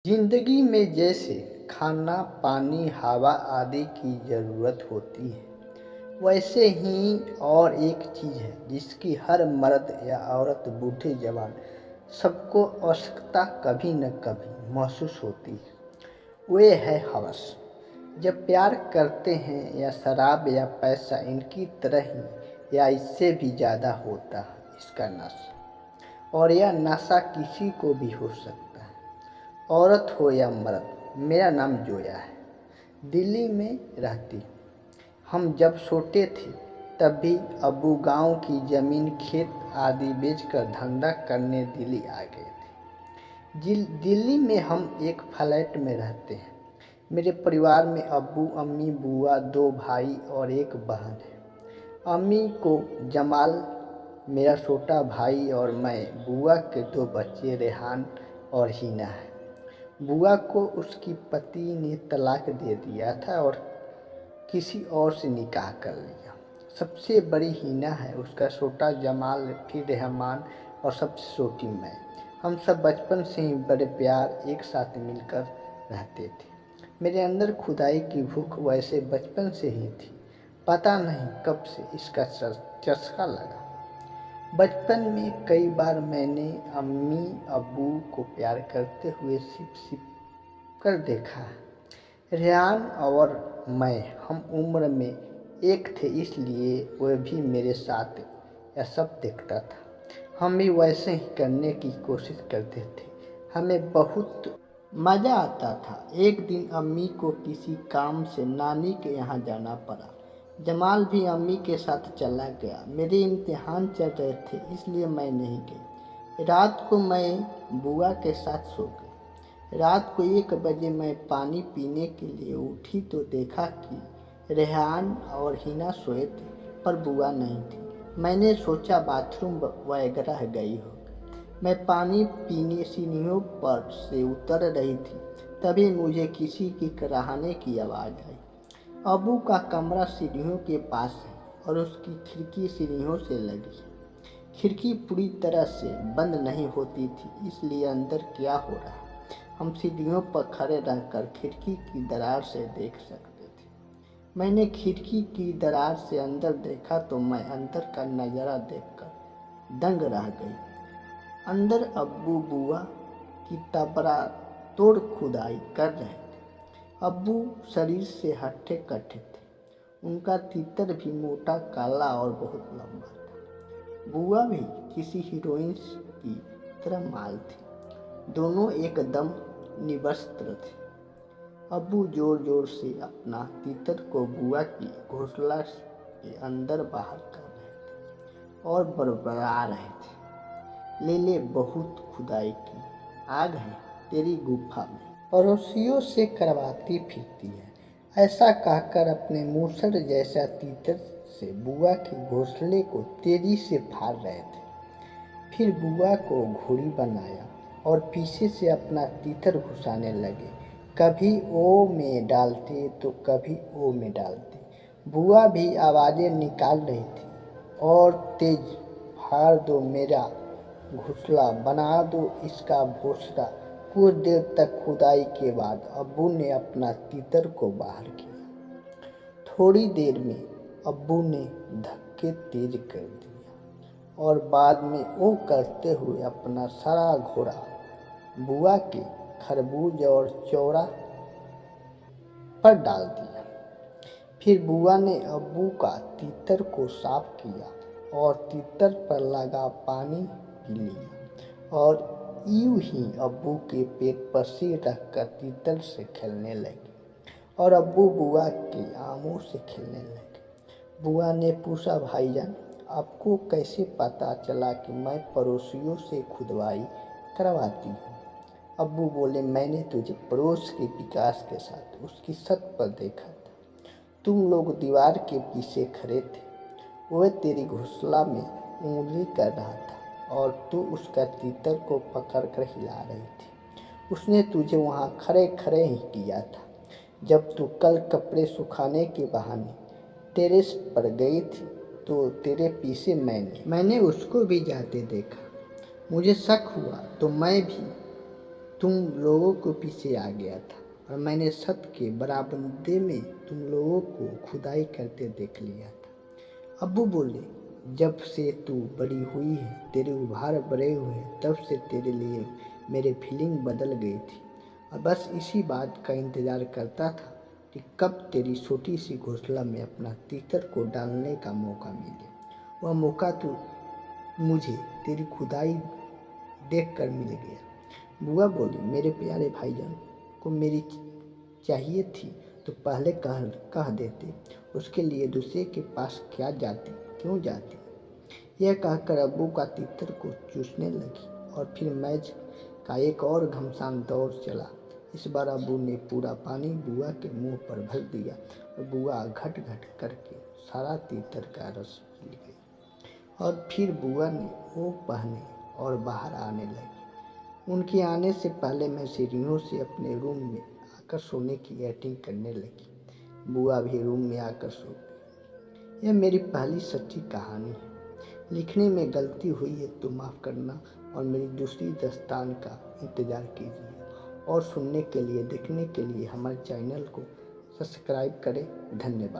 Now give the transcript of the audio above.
जिंदगी में जैसे खाना, पानी, हवा आदि की ज़रूरत होती है, वैसे ही और एक चीज़ है जिसकी हर मर्द या औरत, बूढ़े जवान सबको आवश्यकता कभी न कभी महसूस होती है। वे है हवस। जब प्यार करते हैं या शराब या पैसा इनकी तरह ही या इससे भी ज़्यादा होता है इसका नशा। और यह नशा किसी को भी हो सकता है, औरत हो या मर्द। मेरा नाम जोया है, दिल्ली में रहती हूँ। हम जब छोटे थे तब भी अब्बू गांव की ज़मीन, खेत आदि बेचकर धंधा करने दिल्ली आ गए थे। दिल्ली में हम एक फ्लैट में रहते हैं। मेरे परिवार में अब्बू, अम्मी, बुआ, 2 भाई और एक बहन है। अम्मी को जमाल, मेरा छोटा भाई और मैं, बुआ के 2 बच्चे रेहान और हिना है। बुआ को उसकी पति ने तलाक दे दिया था और किसी और से निकाह कर लिया। सबसे बड़ी हिना है, उसका छोटा जमाल, फिर रहमान और सबसे छोटी मैं। हम सब बचपन से ही बड़े प्यार एक साथ मिलकर रहते थे। मेरे अंदर खुदाई की भूख वैसे बचपन से ही थी। पता नहीं कब से इसका चस्का लगा। बचपन में कई बार मैंने अम्मी अब्बू को प्यार करते हुए छिप छिप कर देखा है। रेहान और मैं हम उम्र में एक थे, इसलिए वह भी मेरे साथ यह सब देखता था। हम भी वैसे ही करने की कोशिश करते थे। हमें बहुत मज़ा आता था। एक दिन अम्मी को किसी काम से नानी के यहाँ जाना पड़ा। जमाल भी अम्मी के साथ चला गया। मेरे इम्तिहान चल रहे थे, इसलिए मैं नहीं गई। रात को मैं बुआ के साथ सो गई। रात को 1 बजे मैं पानी पीने के लिए उठी तो देखा कि रेहान और हिना सोए थे, पर बुआ नहीं थी। मैंने सोचा बाथरूम वगैरह गई होगी। मैं पानी पीने सीढ़ियों पर से उतर रही थी, तभी मुझे किसी की कराहने की आवाज़ आई। अब्बू का कमरा सीढ़ियों के पास है और उसकी खिड़की सीढ़ियों से लगी है। खिड़की पूरी तरह से बंद नहीं होती थी, इसलिए अंदर क्या हो रहा है हम सीढ़ियों पर खड़े रहकर खिड़की की दरार से देख सकते थे। मैंने खिड़की की दरार से अंदर देखा तो मैं अंदर का नज़ारा देखकर दंग रह गई। अंदर अब्बू बुआ की तबरा तोड़ खुदाई कर रहे थे। अब्बू शरीर से हट्टे कट्टे थे। उनका तीतर भी मोटा, काला और बहुत लंबा था। बुआ भी किसी हीरोइन की तरह माल थी। दोनों एकदम निवस्त्र थे। अब्बू जोर जोर से अपना तीतर को बुआ की घोंसला के अंदर बाहर कर रहे थे और बड़बड़ा रहे थे। ले ले, बहुत खुदाई की, आग है तेरी गुफा में, पड़ोसियों से करवाती फिरती है। ऐसा कहकर अपने मूसर जैसा तीतर से बुआ के घोंसले को तेजी से फाड़ रहे थे। फिर बुआ को घोड़ी बनाया और पीछे से अपना तीतर घुसाने लगे। कभी ओ में डालते तो कभी ओ में डालते। बुआ भी आवाज़ें निकाल रही थी, और तेज, फाड़ दो मेरा घोंसला, बना दो इसका भोसड़ा। कुछ देर तक खुदाई के बाद अब्बू ने अपना तीतर को बाहर किया। थोड़ी देर में अब्बू ने धक्के तेज कर दिया और बाद में ओ करते हुए अपना सारा घोड़ा बुआ के खरबूज और चौरा पर डाल दिया। फिर बुआ ने अब्बू का तीतर को साफ किया और तीतर पर लगा पानी पी लिया और यूं ही अब्बू के पेट पर सिर रखकर तीतर से खेलने लगी और अब्बू बुआ के आमों से खेलने लगे। बुआ ने पूछा, भाईजान आपको कैसे पता चला कि मैं पड़ोसियों से खुदवाई करवाती हूँ? अब्बू बोले, मैंने तुझे पड़ोस के विकास के साथ उसकी छत पर देखा था। तुम लोग दीवार के पीछे खड़े थे। वह तेरी घोंसला में उंगली कर रहा था और तू उसका तीतर को पकड़कर हिला रही थी। उसने तुझे वहाँ खड़े खड़े ही किया था। जब तू कल कपड़े सुखाने के बहाने टेरेस पर गई थी तो तेरे पीछे मैंने उसको भी जाते देखा। मुझे शक हुआ तो मैं भी तुम लोगों को पीछे आ गया था और मैंने छत के बरामदे में तुम लोगों को खुदाई करते देख लिया था। अब्बू बोले, जब से तू बड़ी हुई है, तेरे उभार बड़े हुए हैं, तब से तेरे लिए मेरी फीलिंग बदल गई थी और बस इसी बात का इंतज़ार करता था कि कब तेरी छोटी सी घोंसला में अपना तीतर को डालने का मौका मिले। वह मौका तो मुझे तेरी खुदाई देखकर मिल गया। बुआ बोली, मेरे प्यारे भाईजान को मेरी चाहिए थी तो पहले कह देते, उसके लिए दूसरे के पास क्यों जाती। यह कहकर अब्बू का तीतर को चूसने लगी और फिर मैच का एक और घमासान दौर चला। इस बार अब्बू ने पूरा पानी बुआ के मुंह पर भर दिया और बुआ घट घट करके सारा तीतर का रस पी गई। और फिर बुआ ने वो पहने और बाहर आने लगी। उनके आने से पहले मैं सीढ़ियों से अपने रूम में आकर सोने की एक्टिंग करने लगी। बुआ भी रूम में आकर सो गई। यह मेरी पहली सच्ची कहानी है। लिखने में गलती हुई है तो माफ़ करना और मेरी दूसरी दास्तान का इंतज़ार कीजिए और सुनने के लिए देखने के लिए हमारे चैनल को सब्सक्राइब करें। धन्यवाद।